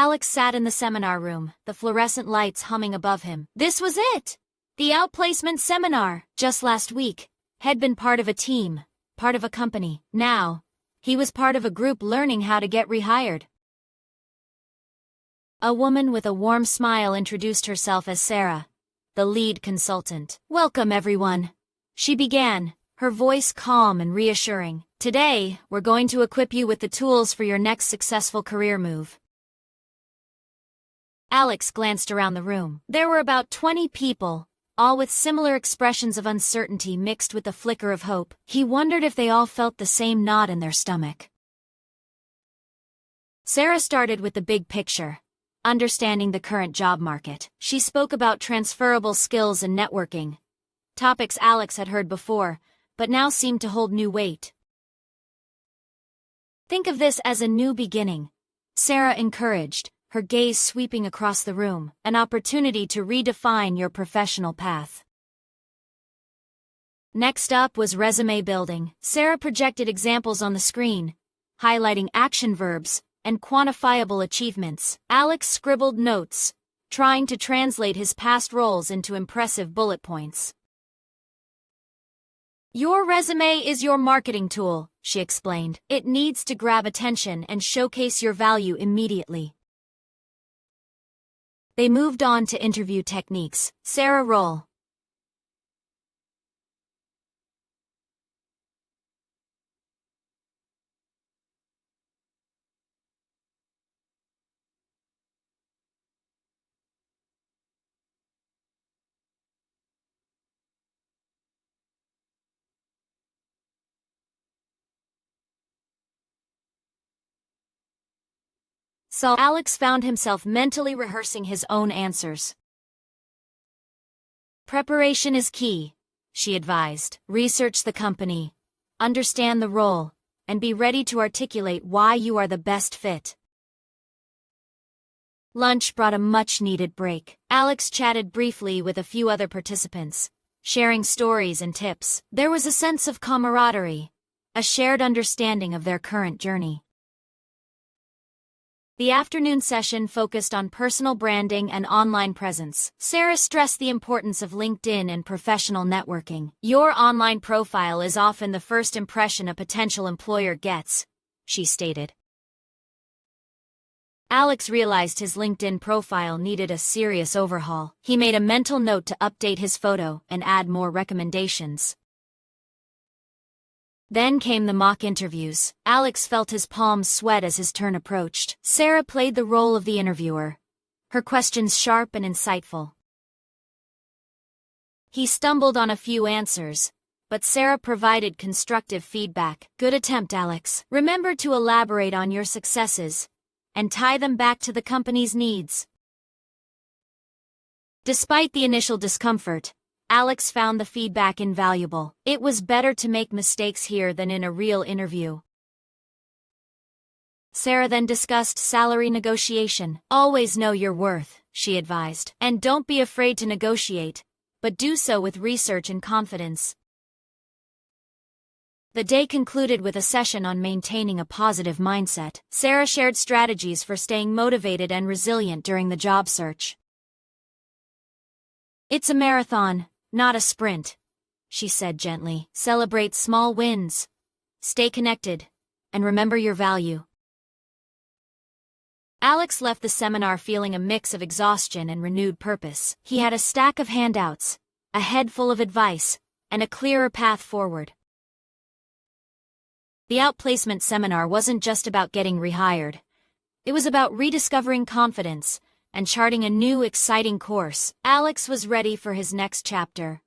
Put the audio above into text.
Alex sat in the seminar room, the fluorescent lights humming above him. This was it! The Outplacement seminar, just last week, had been part of a team, part of a company. Now, he was part of a group learning how to get rehired. A woman with a warm smile introduced herself as Sarah, the lead consultant. Welcome, everyone, she began, her voice calm and reassuring. Today, we're going to equip you with the tools for your next successful career move. Alex glanced around the room. There were about 20 people, all with similar expressions of uncertainty mixed with a flicker of hope. He wondered if they all felt the same knot in their stomach. Sarah started with the big picture, understanding the current job market. She spoke about transferable skills and networking, topics Alex had heard before, but now seemed to hold new weight. Think of this as a new beginning, Sarah encouraged, her gaze sweeping across the room, an opportunity to redefine your professional path. Next up was resume building. Sarah projected examples on the screen, highlighting action verbs and quantifiable achievements. Alex scribbled notes, trying to translate his past roles into impressive bullet points. Your resume is your marketing tool, she explained. It needs to grab attention and showcase your value immediately. They moved on to interview techniques. Sarah roll. So Alex found himself mentally rehearsing his own answers. Preparation is key, she advised. Research the company, understand the role, and be ready to articulate why you are the best fit. Lunch brought a much-needed break. Alex chatted briefly with a few other participants, sharing stories and tips. There was a sense of camaraderie, a shared understanding of their current journey. The afternoon session focused on personal branding and online presence. Sarah stressed the importance of LinkedIn and professional networking. Your online profile is often the first impression a potential employer gets, she stated. Alex realized his LinkedIn profile needed a serious overhaul. He made a mental note to update his photo and add more recommendations. Then came the mock interviews. Alex felt his palms sweat as his turn approached. Sarah played the role of the interviewer, her questions sharp and insightful. He stumbled on a few answers, but Sarah provided constructive feedback. Good attempt, Alex. Remember to elaborate on your successes and tie them back to the company's needs. Despite the initial discomfort, Alex found the feedback invaluable. It was better to make mistakes here than in a real interview. Sarah then discussed salary negotiation. Always know your worth, she advised. And don't be afraid to negotiate, but do so with research and confidence. The day concluded with a session on maintaining a positive mindset. Sarah shared strategies for staying motivated and resilient during the job search. It's a marathon, not a sprint, she said gently. Celebrate small wins, stay connected, and remember your value. Alex left the seminar feeling a mix of exhaustion and renewed purpose. He had a stack of handouts, a head full of advice, and a clearer path forward. The Outplacement seminar wasn't just about getting rehired. It was about rediscovering confidence and charting a new, exciting course. Alex was ready for his next chapter.